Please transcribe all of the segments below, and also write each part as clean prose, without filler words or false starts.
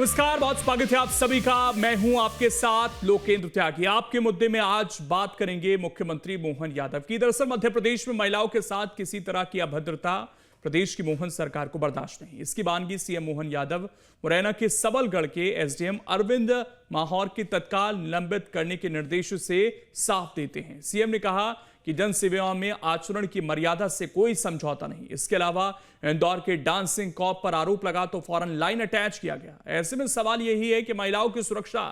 नमस्कार, बहुत स्वागत है आप सभी का। मैं हूं आपके साथ लोकेंद्र त्यागी। आपके मुद्दे में आज बात करेंगे मुख्यमंत्री मोहन यादव की। दरअसल मध्य प्रदेश में महिलाओं के साथ किसी तरह की अभद्रता प्रदेश की मोहन सरकार को बर्दाश्त नहीं। इसकी वानगी सीएम मोहन यादव मुरैना के सबलगढ़ के एसडीएम अरविंद माहौर की तत्काल निलंबित करने के निर्देश से साफ देते हैं। सीएम ने कहा कि जन सेवा में आचरण की मर्यादा से कोई समझौता नहीं। इसके अलावा इंदौर के डांसिंग कॉप पर आरोप लगा तो फौरन लाइन अटैच किया गया। ऐसे में सवाल यही है कि महिलाओं की सुरक्षा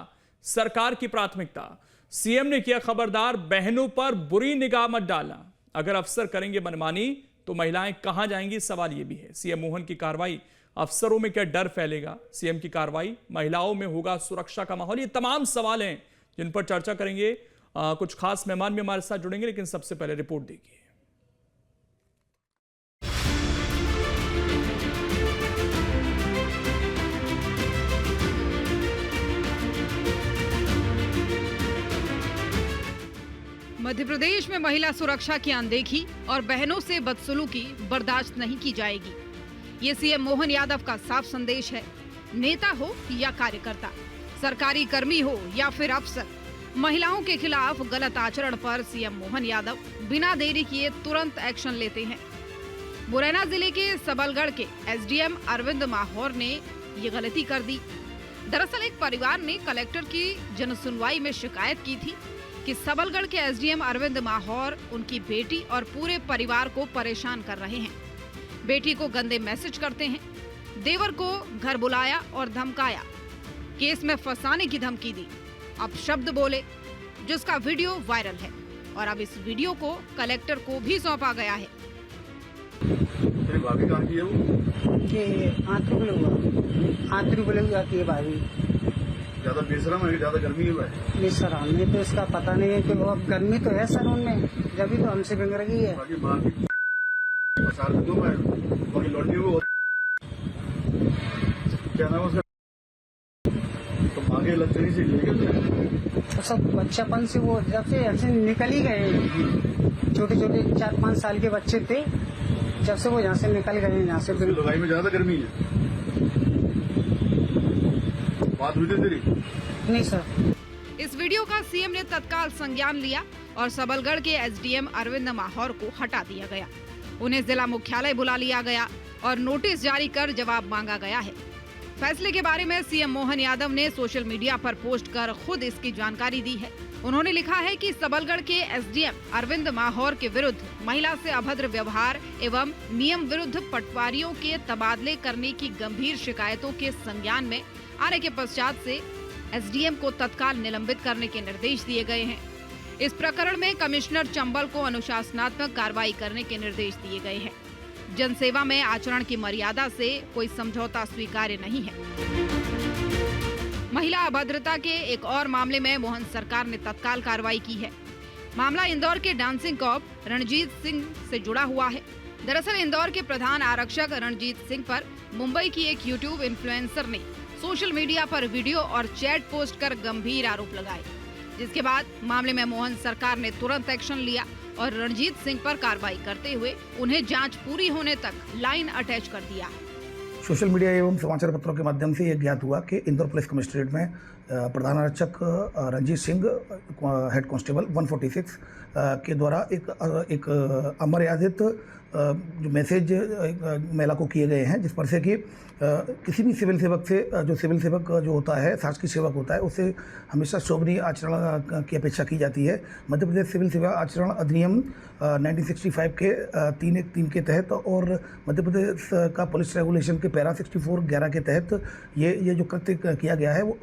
सरकार की प्राथमिकता। सीएम ने किया खबरदार, बहनों पर बुरी निगाह मत डालना। अगर अफसर करेंगे मनमानी तो महिलाएं कहां जाएंगी, सवाल यह भी है। सीएम मोहन की कार्रवाई, अफसरों में क्या डर फैलेगा? सीएम की कार्रवाई, महिलाओं में होगा सुरक्षा का माहौल? ये तमाम सवाल हैं जिन पर चर्चा करेंगे। कुछ खास मेहमान भी हमारे साथ जुड़ेंगे, लेकिन सबसे पहले रिपोर्ट देखिए। मध्य प्रदेश में महिला सुरक्षा की अनदेखी और बहनों से बदसलूकी बर्दाश्त नहीं की जाएगी। ये सीएम मोहन यादव का साफ संदेश है। नेता हो या कार्यकर्ता, सरकारी कर्मी हो या फिर अफसर, महिलाओं के खिलाफ गलत आचरण पर सीएम मोहन यादव बिना देरी किए तुरंत एक्शन लेते हैं। मुरैना जिले के सबलगढ़ के एसडीएम अरविंद माहौर ने ये गलती कर दी। दरअसल एक परिवार ने कलेक्टर की जनसुनवाई में शिकायत की थी कि सबलगढ़ के एसडीएम अरविंद माहौर उनकी बेटी और पूरे परिवार को परेशान कर रहे हैं। बेटी को गंदे मैसेज करते हैं, देवर को घर बुलाया और धमकाया, केस में फंसाने की धमकी दी, अब शब्द बोले, जिसका वीडियो वायरल है और अब इस वीडियो को कलेक्टर को भी सौंपा गया है। तेरी भाभी कहाँ की है वो? ये आंतरू हुआ कि भाभी ज्यादा बेशरम है, ज्यादा गर्मी हुआ है। बेशरम में तो इसका पता नहीं है कि वो अब गर्मी तो है सर उनमें, जब तो हमसे बिगड़ रही है। बाकी माँ की पसार दूं मैं, बाकी लौटनी को क्या नाम उसका, तो मांगे लग्जरी से लेके तो सब बच्चापन से वो जब से ऐसे निकल ही गए, छोटे छोटे 4-5 साल के बच्चे थे, जब से वो यहाँ से निकल गए। यहाँ से लुगाई में ज्यादा गर्मी है। बात हुई थी तेरी? नहीं सर। इस वीडियो का सीएम ने तत्काल संज्ञान लिया और सबलगढ़ के एसडीएम अरविंद माहौर को हटा दिया गया। उन्हें जिला मुख्यालय बुला लिया गया और नोटिस जारी कर जवाब मांगा गया है। फैसले के बारे में सीएम मोहन यादव ने सोशल मीडिया पर पोस्ट कर खुद इसकी जानकारी दी है। उन्होंने लिखा है कि सबलगढ़ के एसडीएम अरविंद माहौर के विरुद्ध महिला से अभद्र व्यवहार एवं नियम विरुद्ध पटवारियों के तबादले करने की गंभीर शिकायतों के संज्ञान में आने के पश्चात से एसडीएम को तत्काल निलंबित करने के निर्देश दिए गए हैं। इस प्रकरण में कमिश्नर चंबल को अनुशासनात्मक कार्रवाई करने के निर्देश दिए गए हैं। जनसेवा में आचरण की मर्यादा से कोई समझौता स्वीकार्य नहीं है। महिला अभद्रता के एक और मामले में मोहन सरकार ने तत्काल कार्रवाई की है। मामला इंदौर के डांसिंग कॉप रणजीत सिंह से जुड़ा हुआ है। दरअसल इंदौर के प्रधान आरक्षक रणजीत सिंह पर मुंबई की एक यूट्यूब इन्फ्लुएंसर ने सोशल मीडिया पर वीडियो और चैट पोस्ट कर गंभीर आरोप लगाए, जिसके बाद मामले में मोहन सरकार ने तुरंत एक्शन लिया और रणजीत सिंह पर कार्रवाई करते हुए उन्हें जांच पूरी होने तक लाइन अटैच कर दिया है। सोशल मीडिया एवं समाचार पत्रों के माध्यम से यह ज्ञात हुआ कि इंदौर पुलिस कमिश्नरेट में प्रधान आरक्षक रणजीत सिंह हेड कांस्टेबल 146 के द्वारा एक अमर्यादित जो मैसेज महिला को किए गए हैं, जिस पर से कि किसी भी सिविल सेवक से जो सिविल सेवक जो होता है, शासकीय सेवक होता है, उससे हमेशा शोभनीय आचरण की अपेक्षा की जाती है। मध्य प्रदेश सिविल सेवा आचरण अधिनियम 1965 के 3(1)(3) के तहत और मध्य प्रदेश का पुलिस रेगुलेशन के पैरा 64(11) के तहत ये जो कृत्य किया गया है वो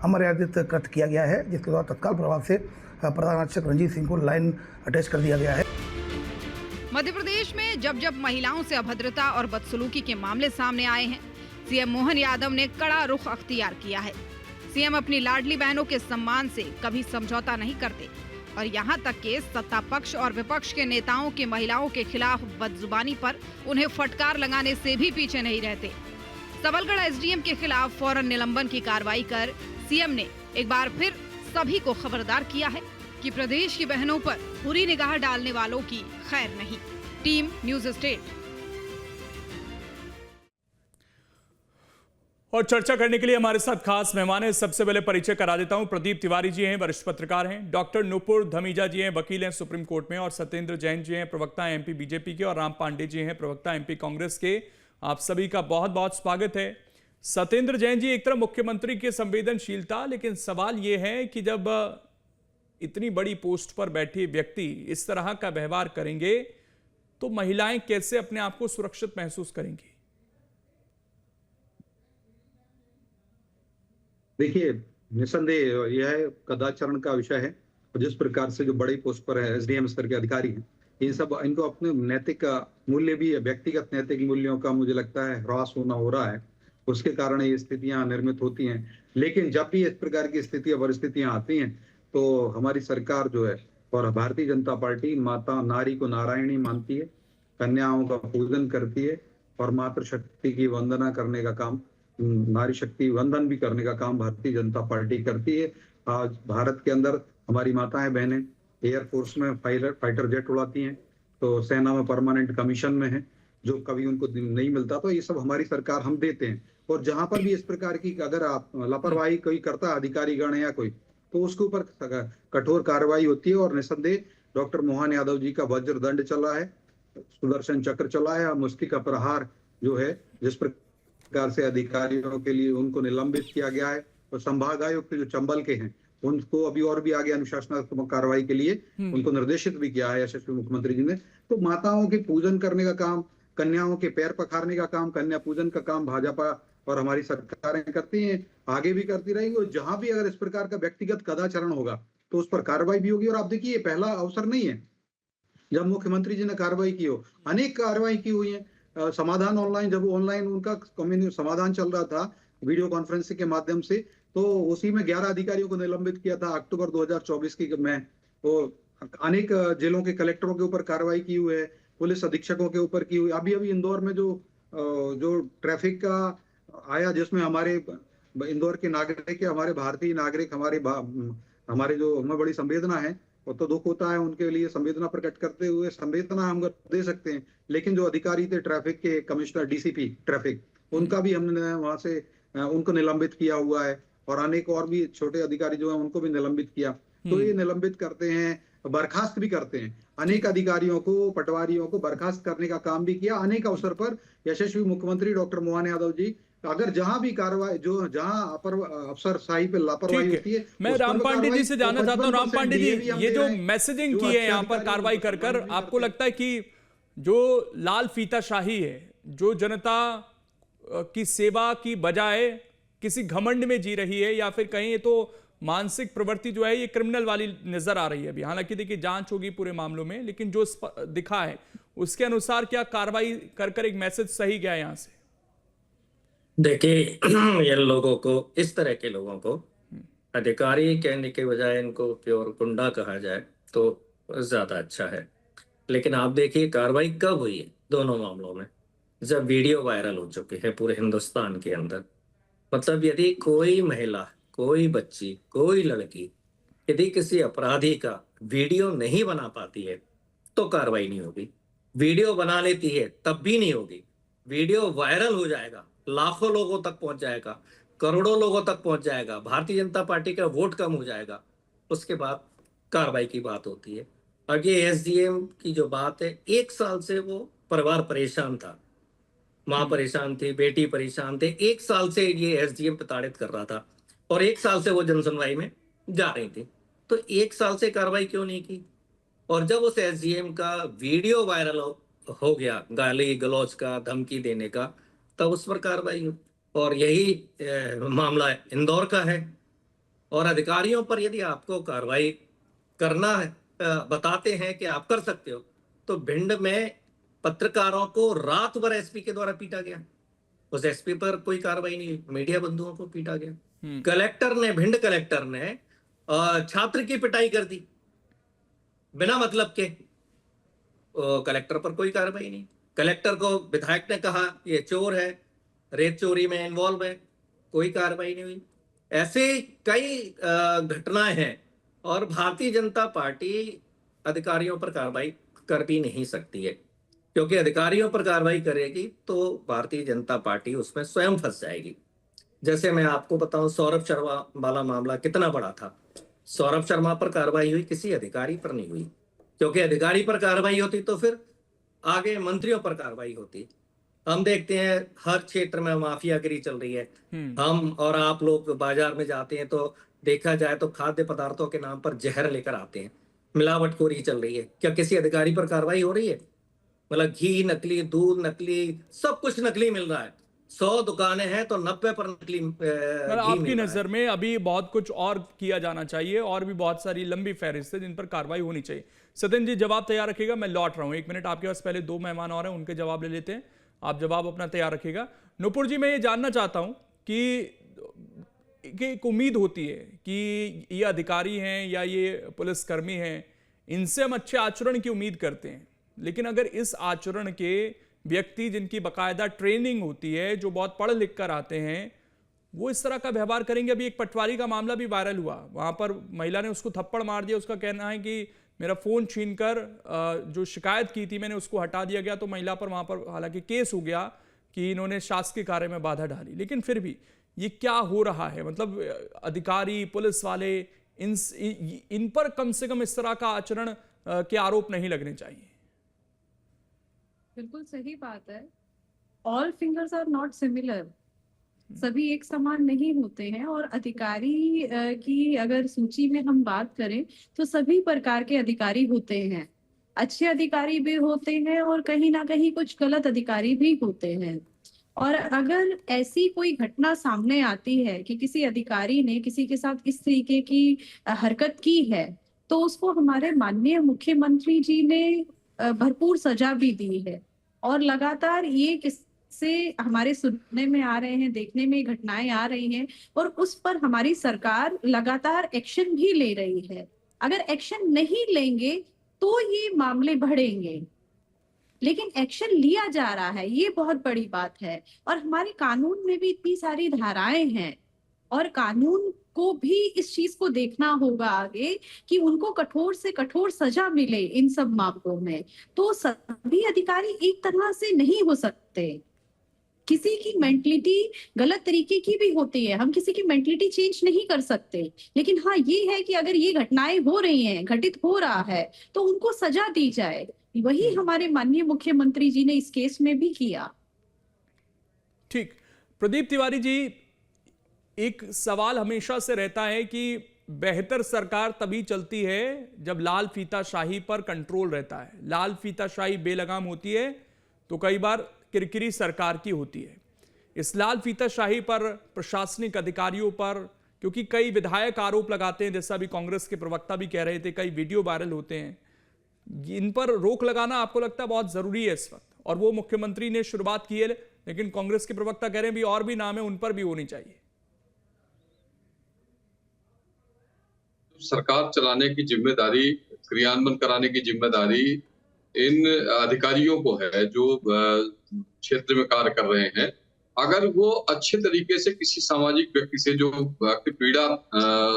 अमर्यादित कृत्य किया गया है, जिसके द्वारा तत्काल प्रभाव से प्रधान आरक्षक रणजीत सिंह को लाइन अटैच कर दिया गया है। मध्य प्रदेश में जब जब महिलाओं से अभद्रता और बदसलूकी के मामले सामने आए हैं, सीएम मोहन यादव ने कड़ा रुख अख्तियार किया है। सीएम अपनी लाडली बहनों के सम्मान से कभी समझौता नहीं करते और यहां तक कि सत्ता पक्ष और विपक्ष के नेताओं के महिलाओं के खिलाफ बदजुबानी पर उन्हें फटकार लगाने से भी पीछे नहीं रहते। सबलगढ़ एसडीएम के खिलाफ फौरन निलंबन की कार्रवाई कर सीएम ने एक बार फिर सभी को खबरदार किया है कि प्रदेश की बहनों पर बुरी निगाह डालने वालों की खैर नहीं। Team news state. और चर्चा करने के लिए हमारे साथ खास मेहमान हैं। सबसे पहले परिचय करा देता हूं। प्रदीप तिवारी जी हैं, वरिष्ठ पत्रकार हैं। डॉक्टर नुपुर धमीजा जी हैं, वकील हैं सुप्रीम कोर्ट में। और सत्येंद्र जैन जी हैं, प्रवक्ता हैं एमपी बीजेपी के। और राम पांडे जी हैं, प्रवक्ता एमपी कांग्रेस के। आप सभी का बहुत बहुत स्वागत है। सत्येंद्र जैन जी, एक तरफ मुख्यमंत्री की संवेदनशीलता, लेकिन सवाल यह है कि जब इतनी बड़ी पोस्ट पर बैठे व्यक्ति इस तरह का व्यवहार करेंगे तो महिलाएं कैसे अपने आप को सुरक्षित महसूस करेंगी? देखिए, निस्संदेह यह कदाचारण का विषय है। और जिस प्रकार से जो बड़ी पोस्ट पर है एसडीएम स्तर के अधिकारी हैं, ये सब इनको अपने नैतिक मूल्य भी, व्यक्तिगत नैतिक मूल्यों का मुझे लगता है ह्रास होना हो रहा है। उसके कारण ये स्थितियां निर्मित होती हैं। लेकिन जब भी इस प्रकार की स्थितियां परिस्थितियां आती हैं तो हमारी सरकार जो है और भारतीय जनता पार्टी माता नारी को नारायणी मानती है, कन्याओं का पूजन करती है और मातृशक्ति की वंदना करने का काम, नारी शक्ति वंदन भी करने का काम भारतीय जनता पार्टी करती है। आज भारत के अंदर हमारी माताएं बहनें एयरफोर्स में फाइटर जेट उड़ाती हैं, तो सेना में परमानेंट कमीशन में है, जो कभी उनको नहीं मिलता। तो ये सब हमारी सरकार हम देते हैं। और जहां पर भी इस प्रकार की अगर आप लापरवाही कोई करता है, अधिकारी गण या कोई, तो उसके ऊपर कठोर कार्रवाई होती है। और निस्संदेह डॉक्टर मोहन यादव जी का वज्र दंड चला है, सुदर्शन चक्र चला है, और मुस्तिका प्रहार जो है, जिस प्रकार से अधिकारियों के लिए उनको निलंबित किया गया है, और संभाग आयुक्त जो चंबल के हैं उनको अभी और भी आगे अनुशासनात्मक कार्रवाई के लिए उनको निर्देशित भी किया है यशस्वी मुख्यमंत्री जी ने। तो माताओं के पूजन करने का काम, कन्याओं के पैर पखारने का काम, कन्या पूजन का काम भाजपा और हमारी सरकारें करती हैं, आगे भी करती रहेंगी। और जहां भी अगर इस प्रकार का व्यक्तिगत कदाचरण होगा तो उस पर कार्रवाई भी होगी। और आप देखिए, पहला अवसर नहीं है जब मुख्यमंत्री जी ने कार्रवाई की हो, अनेक कार्रवाई की हुई है। समाधान ऑनलाइन, जब ऑनलाइन उनका समाधान चल रहा था वीडियो कॉन्फ्रेंसिंग के माध्यम से, तो उसी में 11 अधिकारियों को निलंबित किया था अक्टूबर 2024 की में। वो अनेक जिलों के कलेक्टरों के ऊपर कार्रवाई की हुई है, पुलिस अधीक्षकों के ऊपर की हुई। अभी इंदौर में जो ट्रैफिक का आया, जिसमें हमारे इंदौर के नागरिक, हमारे भारतीय नागरिक, हमारे जो हमें बड़ी संवेदना है, वो तो दुख होता है उनके लिए, संवेदना प्रकट करते हुए संवेदना हम दे सकते हैं। लेकिन जो अधिकारी थे ट्रैफिक के, कमिश्नर डीसीपी ट्रैफिक, उनका भी हमने वहां से उनको निलंबित किया हुआ है। और अनेक और भी छोटे अधिकारी जो हैं उनको भी निलंबित किया। तो ये निलंबित करते हैं, बर्खास्त भी करते हैं। अनेक अधिकारियों को, पटवारियों को बर्खास्त करने का काम भी किया। अनेक अवसर पर यशस्वी मुख्यमंत्री डॉक्टर मोहन यादव जी, अगर जहां भी कार्रवाई, जो जहां अफसर शाही पे लापरवाही होती है, मैं राम पांडे जी से जानना चाहता हूँ। राम पांडे जी, ये जो मैसेजिंग की है यहाँ पर कार्रवाई कर कर, आपको लगता है कि जो लाल फीताशाही है, जो जनता की सेवा की बजाय किसी घमंड में जी रही है, या फिर कहीं ये तो मानसिक प्रवृत्ति जो है ये क्रिमिनल वाली नजर आ रही है अभी? हालांकि देखिए जांच होगी पूरे मामलों में, लेकिन जो दिखा है उसके अनुसार क्या कार्रवाई कर कर एक मैसेज सही गया यहां से? देखिए, ये लोगों को, इस तरह के लोगों को अधिकारी कहने के बजाय इनको प्योर गुंडा कहा जाए तो ज्यादा अच्छा है। लेकिन आप देखिए कार्रवाई कब हुई है दोनों मामलों में, जब वीडियो वायरल हो चुके हैं पूरे हिंदुस्तान के अंदर। मतलब यदि कोई महिला, कोई बच्ची, कोई लड़की यदि किसी अपराधी का वीडियो नहीं बना पाती है तो कार्रवाई नहीं होगी। वीडियो बना लेती है तब भी नहीं होगी। वीडियो वायरल हो जाएगा, लाखों लोगों तक पहुंच जाएगा, करोड़ों लोगों तक पहुंच जाएगा, भारतीय जनता पार्टी का वोट कम हो जाएगा, उसके बाद कार्रवाई की बात होती है। अब ये एसडीएम की जो बात है, 1 साल से वो परिवार परेशान था, माँ परेशान थी, बेटी परेशान थे। 1 साल से ये एसडीएम प्रताड़ित कर रहा था और 1 साल से वो जनसुनवाई में जा रही थी। तो 1 साल से कार्रवाई क्यों नहीं की? और जब उस एसडीएम का वीडियो वायरल हो गया, गाली गलौज का, धमकी देने का, तब उस पर कार्रवाई हुई। और यही मामला इंदौर का है। और अधिकारियों पर यदि आपको कार्रवाई करना है, बताते हैं कि आप कर सकते हो, तो भिंड में पत्रकारों को रात भर एसपी के द्वारा पीटा गया। उस एसपी पर कोई कार्रवाई नहीं, मीडिया बंधुओं को पीटा गया। कलेक्टर ने, भिंड कलेक्टर ने छात्र की पिटाई कर दी बिना मतलब के। कलेक्टर पर कोई कार्रवाई नहीं। कलेक्टर को विधायक ने कहा ये चोर है, रेत चोरी में इन्वॉल्व है, कोई कार्रवाई नहीं हुई। ऐसे कई घटनाएं हैं और भारतीय जनता पार्टी अधिकारियों पर कार्रवाई कर भी नहीं सकती है, क्योंकि अधिकारियों पर कार्रवाई करेगी तो भारतीय जनता पार्टी उसमें स्वयं फंस जाएगी। जैसे मैं आपको बताऊं, सौरभ शर्मा वाला मामला कितना बड़ा था। सौरभ शर्मा पर कार्रवाई हुई, किसी अधिकारी पर नहीं हुई, क्योंकि अधिकारी पर कार्रवाई होती तो फिर आगे मंत्रियों पर कार्रवाई होती। हम देखते हैं हर क्षेत्र में माफियागिरी चल रही है। हम और आप लोग बाजार में जाते हैं तो देखा जाए तो खाद्य पदार्थों के नाम पर जहर लेकर आते हैं, मिलावटखोरी चल रही है। क्या किसी अधिकारी पर कार्रवाई हो रही है? मतलब घी नकली, दूध नकली, सब कुछ नकली मिल रहा है। 100 दुकानें हैं तो 90 पर नकली मतलब घी आपकी मिल रहा है। नजर में अभी बहुत कुछ और किया जाना चाहिए और भी बहुत सारी लंबी फहरिस्त है जिन पर कार्रवाई होनी चाहिए। सत्यन जी जवाब तैयार रखिएगा, मैं लौट रहा हूं 1 मिनट आपके पास। पहले 2 मेहमान और हैं, उनके जवाब ले लेते हैं, आप जवाब अपना तैयार रखिएगा। नूपुर जी, मैं ये जानना चाहता हूं कि एक उम्मीद होती है कि ये अधिकारी हैं या ये पुलिसकर्मी हैं, इनसे हम अच्छे आचरण की उम्मीद करते हैं, लेकिन अगर इस आचरण के व्यक्ति जिनकी बाकायदा ट्रेनिंग होती है, जो बहुत पढ़ लिख कर आते हैं, वो इस तरह का व्यवहार करेंगे। अभी एक पटवारी का मामला भी वायरल हुआ, वहां पर महिला ने उसको थप्पड़ मार दिया। उसका कहना है कि मेरा फोन छीनकर जो शिकायत की थी मैंने उसको हटा दिया गया। तो महिला पर वहां पर हालांकि केस हो गया कि इन्होंने शासकीय कार्य में बाधा डाली, लेकिन फिर भी ये क्या हो रहा है? मतलब अधिकारी, पुलिस वाले, इन पर कम से कम इस तरह का आचरण के आरोप नहीं लगने चाहिए। बिल्कुल सही बात है। All fingers are not similar, सभी एक समान नहीं होते हैं। और अधिकारी की अगर सूची में हम बात करें तो सभी प्रकार के अधिकारी होते हैं। अच्छे अधिकारी भी होते हैं और कहीं ना कहीं कुछ गलत अधिकारी भी होते हैं। और अगर ऐसी कोई घटना सामने आती है कि किसी अधिकारी ने किसी के साथ इस तरीके की हरकत की है, तो उसको हमारे माननीय मुख्यमंत्री जी ने भरपूर सजा भी दी है। और लगातार ये किससे हमारे सुनने में आ रहे हैं, देखने में घटनाएं आ रही हैं, और उस पर हमारी सरकार लगातार एक्शन भी ले रही है। अगर एक्शन नहीं लेंगे तो ये मामले बढ़ेंगे, लेकिन एक्शन लिया जा रहा है, ये बहुत बड़ी बात है। और हमारे कानून में भी इतनी सारी धाराएं हैं और कानून को भी इस चीज को देखना होगा आगे कि उनको कठोर से कठोर सजा मिले इन सब मामलों में। तो सभी अधिकारी एक तरह से नहीं हो सकते, किसी की मेंटलिटी गलत तरीके की भी होती है, हम किसी की मेंटलिटी चेंज नहीं कर सकते। लेकिन हाँ ये है कि अगर ये घटनाएं हो रही हैं, घटित हो रहा है, तो उनको सजा दी जाए। वही हमारे माननीय मुख्यमंत्री जी ने इस केस में भी किया। ठीक, प्रदीप तिवारी जी, एक सवाल हमेशा से रहता है कि बेहतर सरकार तभी चलती है जब लाल फीताशाही पर कंट्रोल रहता है। लाल फीताशाही बेलगाम होती है तो कई बार किरकिरी सरकार की होती है। इस लाल फीताशाही पर, प्रशासनिक अधिकारियों पर, क्योंकि कई विधायक आरोप लगाते हैं, जैसा अभी कांग्रेस के प्रवक्ता भी कह रहे थे, कई वीडियो वायरल होते हैं, इन पर रोक लगाना आपको लगता है बहुत जरूरी है इस वक्त? और वो मुख्यमंत्री ने शुरुआत की है, लेकिन कांग्रेस के प्रवक्ता कह रहे हैं भी और भी नाम है, उन पर भी होनी चाहिए। सरकार चलाने की जिम्मेदारी, क्रियान्वयन कराने की जिम्मेदारी इन अधिकारियों को है जो क्षेत्र में कार्य कर रहे हैं। अगर वो अच्छे तरीके से किसी सामाजिक व्यक्ति से जो व्यक्ति पीड़ा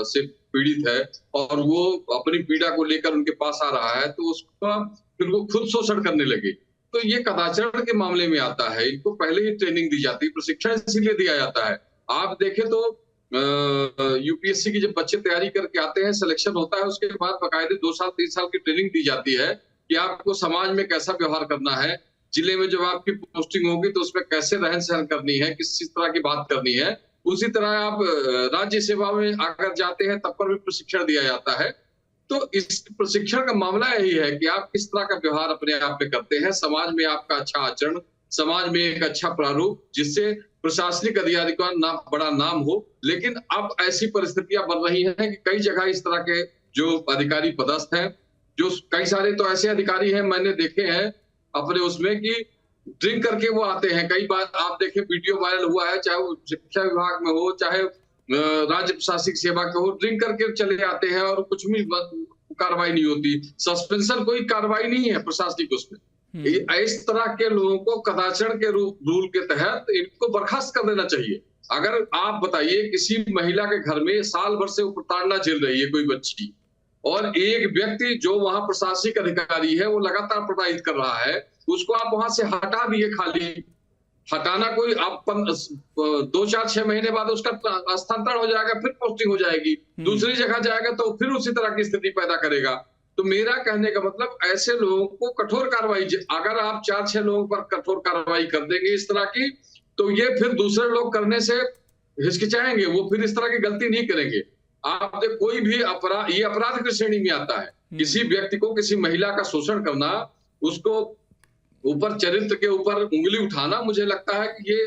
से पीड़ित है और वो अपनी पीड़ा को लेकर उनके पास आ रहा है, तो उसका फिर वो खुद शोषण करने लगे, तो ये कदाचार के मामले में आता है। इनको पहले ही ट्रेनिंग दी जाती है, प्रशिक्षण इसीलिए दिया जाता है। आप देखें तो यूपीएससी की जब बच्चे तैयारी करके आते हैं, सिलेक्शन होता है, उसके बाद बाकायदे 2 साल 3 साल की ट्रेनिंग दी जाती है कि आपको समाज में कैसा व्यवहार करना है, जिले में जब आपकी पोस्टिंग होगी तो उसमें कैसे रहन सहन करनी है, किस तरह की बात करनी है। उसी तरह आप राज्य सेवा में अगर जाते हैं तब पर भी प्रशिक्षण दिया जाता है। तो इस प्रशिक्षण का मामला यही है कि आप किस तरह का व्यवहार अपने आप में करते हैं, समाज में आपका अच्छा आचरण, समाज में एक अच्छा प्रारूप, जिससे प्रशासनिक अधिकारी का बड़ा नाम हो। लेकिन अब ऐसी परिस्थितियां बन रही हैं कि कई जगह इस तरह के जो अधिकारी पदस्थ हैं, जो कई सारे तो ऐसे अधिकारी हैं मैंने देखे हैं अपने उसमें कि ड्रिंक करके वो आते हैं। कई बार आप देखें वीडियो वायरल हुआ है, चाहे वो शिक्षा विभाग में हो, चाहे राज्य प्रशासनिक सेवा के हो, ड्रिंक करके चले आते हैं और कुछ भी कार्रवाई नहीं होती, सस्पेंशन कोई कार्रवाई नहीं है प्रशासनिक उसमें। इस तरह के लोगों को कदाचार के रूल के तहत इनको बर्खास्त कर देना चाहिए। अगर आप बताइए किसी महिला के घर में साल भर से वो प्रताड़ना झेल रही है कोई बच्ची, और एक व्यक्ति जो वहां प्रशासनिक अधिकारी है वो लगातार प्रताड़ित कर रहा है, उसको आप वहां से हटा दिए खाली, हटाना कोई आप 2, 4, 6 महीने बाद उसका स्थानांतरण हो जाएगा, फिर पोस्टिंग हो जाएगी, दूसरी जगह जाएगा तो फिर उसी तरह की स्थिति पैदा करेगा। तो मेरा कहने का मतलब ऐसे लोगों को कठोर कार्रवाई, अगर आप 4-6 लोगों पर कठोर कार्रवाई कर देंगे इस तरह की, तो ये फिर दूसरे लोग करने से हिचकिचाएंगे, वो फिर इस तरह की गलती नहीं करेंगे। आप देख, कोई भी अपराध, ये अपराध की श्रेणी में आता है। किसी व्यक्ति को, किसी महिला का शोषण करना, उसको ऊपर चरित्र के ऊपर उंगली उठाना, मुझे लगता है कि ये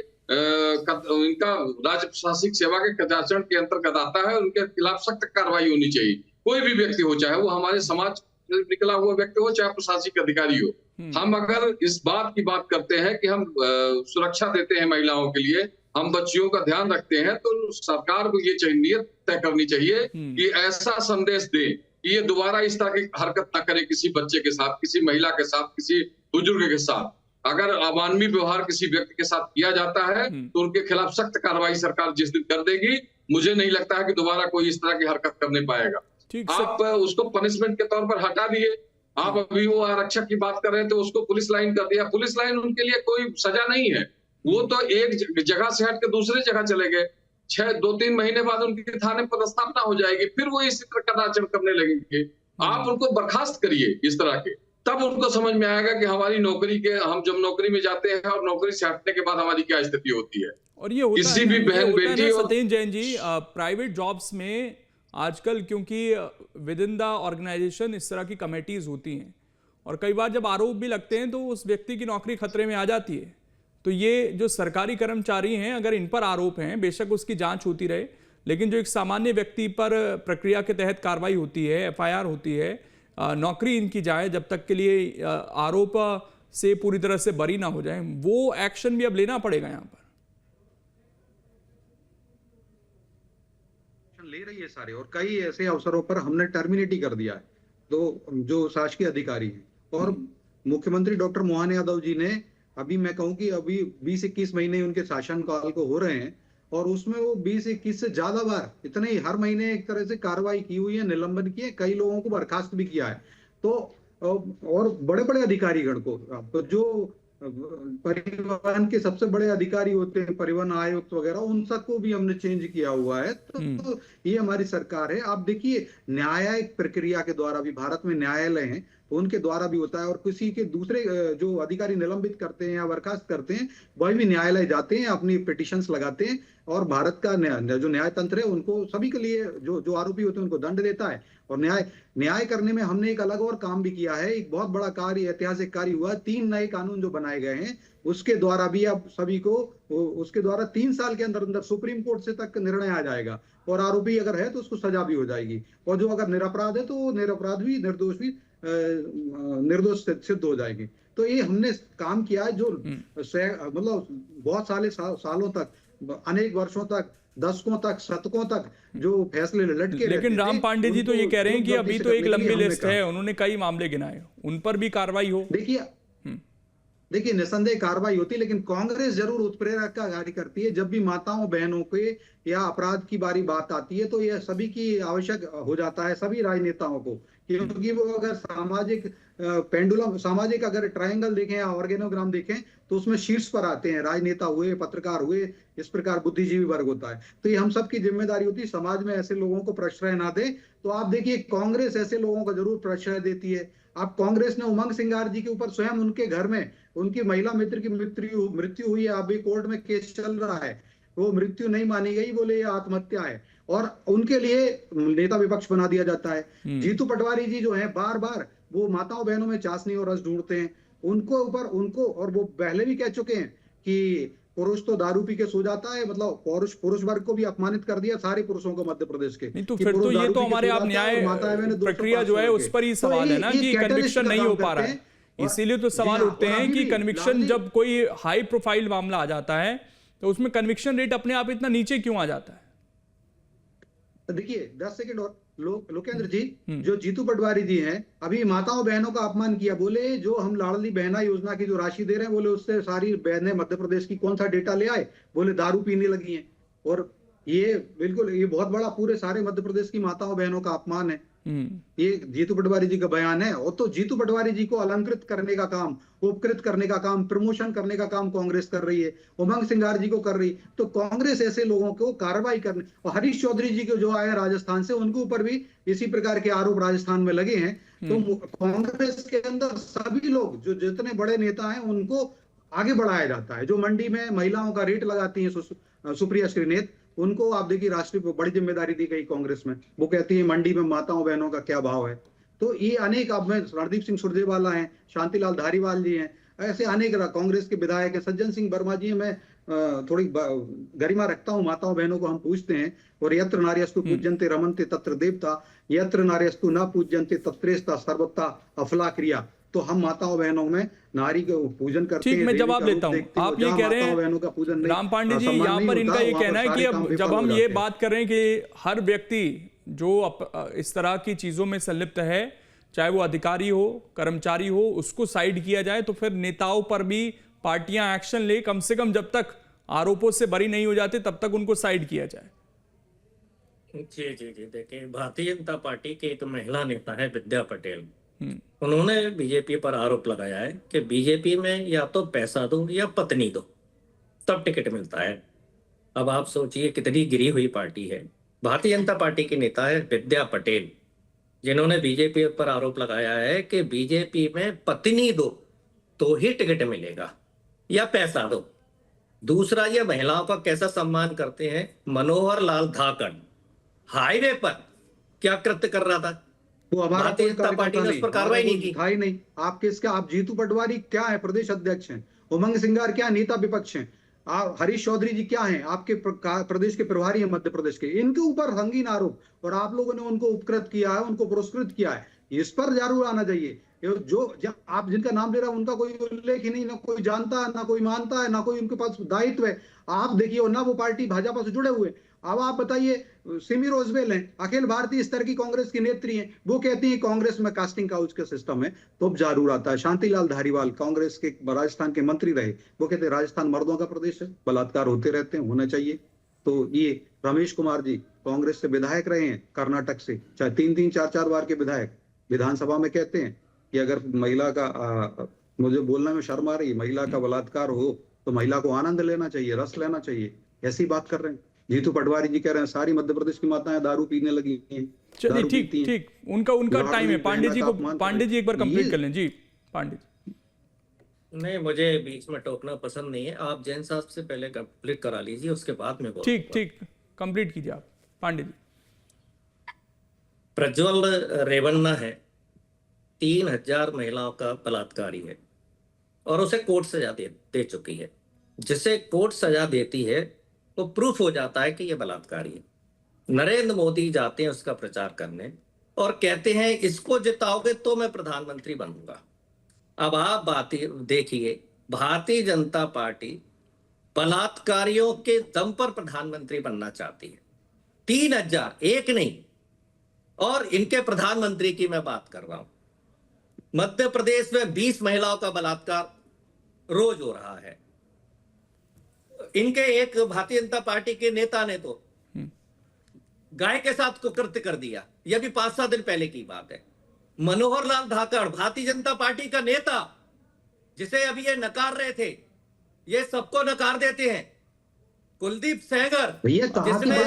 इनका राज्य प्रशासनिक सेवा के कदाचरण के अंतर्गत आता है। उनके खिलाफ सख्त कार्रवाई होनी चाहिए। कोई भी व्यक्ति हो, चाहे वो हमारे समाज से निकला हुआ व्यक्ति हो, चाहे प्रशासनिक अधिकारी हो। हम अगर इस बात की बात करते हैं कि हम सुरक्षा देते हैं महिलाओं के लिए, हम बच्चियों का ध्यान रखते हैं, तो सरकार को ये नियत तय करनी चाहिए कि ऐसा संदेश दे कि ये दोबारा इस तरह की हरकत न करे, किसी बच्चे के साथ, किसी महिला के साथ, किसी बुजुर्ग के साथ। अगर अमानवीय व्यवहार किसी व्यक्ति के साथ किया जाता है तो उनके खिलाफ सख्त कार्रवाई सरकार जिस दिन कर देगी, मुझे नहीं लगता है कि दोबारा कोई इस तरह की हरकत करने पाएगा। आप उसको पनिशमेंट के तौर पर हटा दिए। आप अभी वो आरक्षक की बात कर रहे हैं तो उसको पुलिस लाइन कर दिया। पुलिस लाइन उनके लिए कोई सजा नहीं है, वो तो एक जगह से हट के दूसरे जगह चले गए। 2-3 महीने बाद उनकी थाने पर स्थापना हो जाएगी, फिर वो इसी तरह का आचरण करने लगेंगे। आप उनको बर्खास्त करिए इस तरह के, तब उनको समझ में आएगा कि हमारी नौकरी के, हम जब नौकरी में जाते हैं और नौकरी से हटने के बाद हमारी क्या स्थिति होती है। और ये होता किसी है भी बहन बेटी और सत्येंद्र जैन जी, प्राइवेट जॉब्स में आजकल क्योंकि विद इन द ऑर्गेनाइजेशन इस तरह की कमेटीज होती हैं, और कई बार जब आरोप भी लगते हैं तो उस व्यक्ति की नौकरी खतरे में आ जाती है। तो ये जो सरकारी कर्मचारी हैं, अगर इन पर आरोप हैं, बेशक उसकी जांच होती रहे, लेकिन जो एक सामान्य व्यक्ति पर प्रक्रिया के तहत कार्रवाई होती है, FIR होती है, नौकरी इनकी जाए, जब तक के लिए आरोप से पूरी तरह से बरी ना हो जाए, वो एक्शन भी अब लेना पड़ेगा। यहाँ पर ले रही है सारे, और कई ऐसे अवसरों पर हमने टर्मिनेट ही कर दिया है तो जो शासकीय अधिकारी हैं। और मुख्यमंत्री डॉक्टर मोहन यादव जी ने, अभी मैं कहूं कि अभी 20-21 महीने उनके शासनकाल को हो रहे हैं, और उसमें वो 20-21 से ज्यादा बार, इतने ही हर महीने एक तरह से कार्रवाई की हुई है, निलंबन किए, कई लोगों को बर्खास्त भी किया है। तो और बड़े बड़े अधिकारीगण को, जो परिवहन के सबसे बड़े अधिकारी होते हैं, परिवहन आयुक्त वगैरह, उन सबको भी हमने चेंज किया हुआ है। तो ये हमारी सरकार है। आप देखिए, न्यायिक प्रक्रिया के द्वारा भी, भारत में न्यायालय हैं तो उनके द्वारा भी होता है, और किसी के दूसरे जो अधिकारी निलंबित करते हैं या बर्खास्त करते हैं, वही भी न्यायालय जाते हैं, अपनी पिटिशंस लगाते हैं, और भारत का जो न्याय तंत्र है उनको, सभी के लिए जो आरोपी होते हैं उनको दंड देता है। और न्याय करने में हमने एक अलग और काम भी किया है। एक बहुत बड़ा कार्य, ऐतिहासिक कार्य हुआ। 3 नए कानून जो बनाए गए हैं, उसके द्वारा भी अब सभी को, उसके द्वारा 3 साल के अंदर अंदर सुप्रीम कोर्ट से तक निर्णय आ जाएगा, और आरोपी अगर है तो उसको सजा भी हो जाएगी, और जो अगर निरपराध है तो वो निरपराध भी, निर्दोष भी निर्दोष सिद्ध हो जाएगी। तो ये हमने काम किया है, जो मतलब बहुत सालों तक, अनेक वर्षों तक, दशकों तक, शतकों तक जो फैसले लटके। लेकिन राम पांडे जी तो ये कह रहे हैं कि अभी तो एक लंबी लिस्ट है, उन्होंने कई मामले गिनाए, उन पर भी कार्रवाई हो। देखिए निसंदेह कार्रवाई होती है, लेकिन कांग्रेस जरूर उत्प्रेरक का कार्य करती है। जब भी माताओं बहनों के या अपराध की बात आती है तो यह सभी की आवश्यक हो जाता है, सभी राजनेताओं को, क्योंकि वो अगर सामाजिक पेंडुलम, सामाजिक अगर ट्रायंगल देखें या ऑर्गेनोग्राम देखें तो उसमें शीर्ष पर आते हैं राजनेता हुए, पत्रकार हुए, इस प्रकार बुद्धिजीवी वर्ग होता है। तो ये हम सब की जिम्मेदारी होती है, समाज में ऐसे लोगों को प्रश्रय ना दे। तो आप देखिए, कांग्रेस ऐसे लोगों को जरूर प्रश्रय देती है। अब कांग्रेस ने उमंग सिंगार जी के ऊपर, स्वयं उनके घर में उनकी महिला मित्र की मृत्यु हुई है, अभी कोर्ट में केस चल रहा है, वो मृत्यु नहीं मानी गई, बोले ये आत्महत्या है, और उनके लिए नेता विपक्ष बना दिया जाता है। जीतू पटवारी जी जो है, बार बार वो माताओं बहनों में चाशनी और रस ढूंढते हैं, उनको और वो पहले भी कह चुके हैं कि पुरुष तो दारू पी के सो जाता है, मतलब पुरुष वर्ग को भी अपमानित कर दिया, सारे पुरुषों को मध्य प्रदेश के। नहीं तो फिर तो ये तो हमारे आप न्याय प्रक्रिया जो है उस पर ही सवाल है ना, कि कन्विक्शन नहीं हो पा रहा है। इसीलिए तो सवाल उठते हैं कि कन्विक्शन, जब कोई हाई प्रोफाइल मामला आ जाता है तो उसमें कन्विक्शन रेट अपने आप इतना नीचे क्यों आ जाता है? देखिए 10 सेकंड और, लोकेंद्र जी, जो जीतू पटवारी जी हैं, अभी माताओं बहनों का अपमान किया, बोले जो हम लाडली बहना योजना की जो राशि दे रहे हैं, बोले उससे सारी बहनें मध्य प्रदेश की कौन सा डेटा ले आए, बोले दारू पीने लगी हैं। और ये बिल्कुल, ये बहुत बड़ा पूरे सारे मध्य प्रदेश की माताओं बहनों का अपमान है। ये जीतू पटवारी जी का बयान है। और तो जीतू पटवारी जी को अलंकृत करने का काम, उपकृत करने का काम, प्रमोशन करने का काम कांग्रेस कर रही है, उमंग सिंगार जी को कर रही। तो कांग्रेस ऐसे लोगों को कार्रवाई करने, और हरीश चौधरी जी को जो आए राजस्थान से, उनके ऊपर भी इसी प्रकार के आरोप राजस्थान में लगे हैं। तो कांग्रेस के अंदर सभी लोग जो जितने बड़े नेता हैं उनको आगे बढ़ाया जाता है। जो मंडी में महिलाओं का रेट लगाती है सुप्रिया श्रीनेत, उनको आप देखिए राष्ट्रीय बड़ी जिम्मेदारी दी गई कांग्रेस में। वो कहती है मंडी में माताओं बहनों का क्या भाव है। तो ये अनेक, अब में रणदीप सिंह सुरजेवाला हैं, शांतिलाल धारीवाल जी हैं, ऐसे अनेक कांग्रेस के विधायक हैं, सज्जन सिंह वर्मा जी हैं। मैं थोड़ी गरिमा रखता हूँ, माताओं बहनों को हम पूछते हैं। और यत्र नार्यस्तु पूज्यन्ते रमन्ते तत्र देवता, यत्र नार्यस्तु न पूज्यन्ते तत्रेस्ता सर्वथा अफला क्रिया। तो हम माताओं बहनों में नारी को पूजन करते हैं। ठीक, मैं जवाब देता हूँ। आप ये कह रहे हैं राम पांडे जी, यहाँ पर इनका ये कहना है कि अब जब हम ये बात कर रहे हैं कि हर व्यक्ति जो इस तरह की चीजों में संलिप्त है, चाहे वो अधिकारी हो, कर्मचारी हो, उसको साइड किया जाए, तो फिर नेताओं पर भी पार्टियां एक्शन ले, कम से कम जब तक आरोपों से बरी नहीं हो जाते तब तक उनको साइड किया जाए। जी जी जी, देखिए भारतीय जनता पार्टी की एक महिला नेता है विद्या पटेल, उन्होंने बीजेपी पर आरोप लगाया है कि बीजेपी में या तो पैसा दो या पत्नी दो तब टिकट मिलता है। अब आप सोचिए कितनी गिरी हुई पार्टी है। भारतीय जनता पार्टी की नेता है विद्या पटेल, जिन्होंने बीजेपी पर आरोप लगाया है कि बीजेपी में पत्नी दो तो ही टिकट मिलेगा या पैसा दो। दूसरा, ये महिलाओं का कैसा सम्मान करते हैं। मनोहर लाल धाकड़ हाईवे पर क्या कृत्य कर रहा था, वो हमारा भारतीय जनता पार्टी ने उस पर कार्रवाई नहीं की। था ही नहीं। आप किसका, आप जीतू पटवारी क्या है, प्रदेश अध्यक्ष हैं। उमंग सिंगार क्या नेता विपक्ष हैं। आप हरीश चौधरी जी क्या हैं, आपके प्रदेश के प्रभारी हैं मध्य प्रदेश के। इनके ऊपर रंगीन आरोप, और आप लोगों ने उनको उपकृत किया है, उनको पुरस्कृत किया है। इस पर जरूर आना चाहिए। जो आप जिनका नाम ले रहे हैं उनका कोई उल्लेख ही नहीं, ना कोई जानता है, ना कोई मानता है, ना कोई उनके पास दायित्व है। आप देखिए, और ना वो पार्टी भाजपा से जुड़े हुए। अब आप बताइए, सिमी रोजबेल हैं, अखिल भारतीय स्तर की कांग्रेस की नेत्री हैं, वो कहती हैं कांग्रेस में कास्टिंग काउच का सिस्टम है। तो अब जरूर आता है। शांतिलाल धारीवाल कांग्रेस के राजस्थान के मंत्री रहे, वो कहते हैं राजस्थान मर्दों का प्रदेश है, बलात्कार होते रहते हैं, होना चाहिए। तो ये रमेश कुमार जी कांग्रेस से विधायक रहे हैं कर्नाटक से, चाहे 3-3, 4-4 बार के विधायक, विधानसभा में कहते हैं कि अगर महिला का, मुझे बोलने में शर्म आ रही है, महिला का बलात्कार हो तो महिला को आनंद लेना चाहिए, रस लेना चाहिए, ऐसी बात कर रहे हैं। जीतू पटवारी जी कह रहे हैं सारी मध्य प्रदेश की माताएं दारू पीने लगी हैं। चलिए ठीक ठीक, उनका टाइम है। पांडे जी एक बार कंप्लीट कर लें। जी पांडे जी। नहीं, मुझे बीच में टोकना पसंद नहीं है। आप जैन साहब से पहले कंप्लीट करा लीजिए, उसके बाद में बोल। ठीक कंप्लीट कीजिए आप पांडे जी। प्रज्वल रेवन्ना है, 3000 महिलाओं का बलात्कारी है और उसे कोर्ट सजा दे चुकी है। जिसे कोर्ट सजा देती है वो प्रूफ हो जाता है कि ये बलात्कारी है। नरेंद्र मोदी जाते हैं उसका प्रचार करने और कहते हैं इसको जिताओगे तो मैं प्रधानमंत्री बनूंगा। अब आप बात देखिए, भारतीय जनता पार्टी बलात्कारियों के दम पर प्रधानमंत्री बनना चाहती है। 3000, एक नहीं। और इनके प्रधानमंत्री की मैं बात कर रहा हूं। मध्य प्रदेश में 20 महिलाओं का बलात्कार रोज हो रहा है। इनके एक भारतीय जनता पार्टी के नेता ने तो गाय के साथ कुकृत्य कर दिया। यह भी 5-7 दिन पहले की बात है। मनोहर लाल धाकड़ भारतीय जनता पार्टी का नेता, जिसे अभी ये नकार रहे थे, ये सबको नकार देते हैं। कुलदीप सेंगर,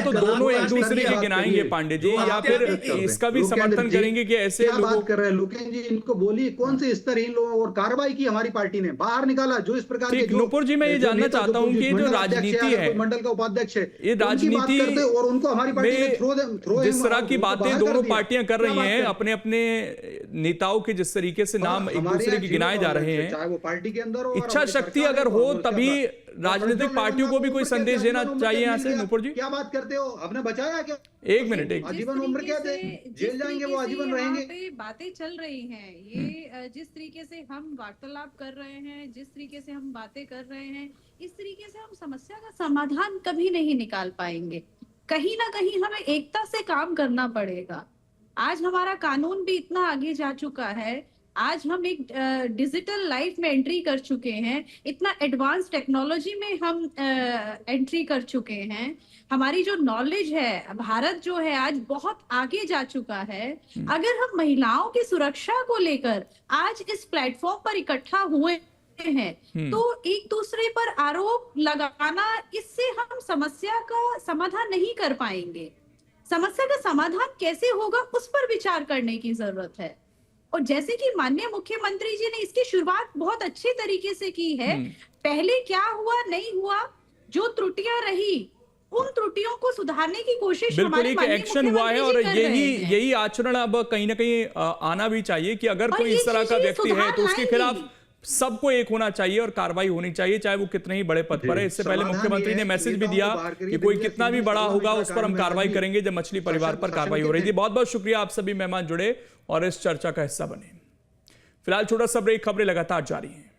तो दोनों एक दूसरे की गिनाएंगे पांडे जी, या फिर इसका भी समर्थन करेंगे कि ऐसे लोग बात कर रहे हैं। लोकेश जी इनको बोलिए कौन से स्तर इन लोगों और कार्रवाई की हमारी पार्टी ने, बाहर निकाला जो इस प्रकार के। नूपुर जी, मैं ये जानना चाहता हूँ कि जो राजनीति है, मंडल का उपाध्यक्ष है, ये राजनीति और उनको हमारी पार्टी जिस तरह की बातें दोनों पार्टियां कर रही हैं, अपने अपने नेताओं के जिस तरीके से नाम एक दूसरे की गिनाए जा रहे हैं, चाहे वो पार्टी के अंदर हो, इच्छा शक्ति अगर हो तभी राजनीतिक पार्टियों को भी कोई संदेश देना चाहिए। यहाँ से नूपुर जी क्या बात करते हो, आपने बचाया क्या? एक मिनट, आजीवन उम्र क्या थे, जेल जाएंगे वो आजीवन रहेंगे। बातें चल रही हैं, ये जिस तरीके से हम वार्तालाप कर रहे हैं, जिस तरीके से हम बातें कर रहे हैं, इस तरीके से हम समस्या का समाधान कभी नहीं निकाल पाएंगे। कहीं ना कहीं हमें एकता से काम करना पड़ेगा। आज हमारा कानून भी इतना आगे जा चुका है आज हम एक डिजिटल लाइफ में एंट्री कर चुके हैं, इतना एडवांस टेक्नोलॉजी में हम एंट्री कर चुके हैं। हमारी जो नॉलेज है, भारत जो है आज बहुत आगे जा चुका है। अगर हम महिलाओं की सुरक्षा को लेकर आज इस प्लेटफॉर्म पर इकट्ठा हुए हैं तो एक दूसरे पर आरोप लगाना, इससे हम समस्या का समाधान नहीं कर पाएंगे। समस्या का समाधान कैसे होगा उस पर विचार करने की जरूरत है। और जैसे कि माननीय मुख्यमंत्री जी ने इसकी शुरुआत बहुत अच्छे तरीके से की है। पहले क्या हुआ नहीं हुआ, जो त्रुटियां रही उन त्रुटियों को सुधारने की कोशिश बिल्कुल एक एक्शन हुआ है और यही आचरण अब कहीं ना कहीं आना भी चाहिए कि अगर कोई इस तरह का व्यक्ति है तो उसके खिलाफ सबको एक होना चाहिए और कार्रवाई होनी चाहिए, चाहे वो कितने ही बड़े पद पर है। इससे पहले मुख्यमंत्री ने मैसेज भी दिया कि कोई कितना भी बड़ा होगा उस पर हम कार्रवाई करेंगे जब मछली परिवार पर कार्रवाई हो रही थी। बहुत बहुत शुक्रिया, आप सभी मेहमान जुड़े और इस चर्चा का हिस्सा बने। फिलहाल छोटा सा ब्रेक, खबरें लगातार जारी हैं।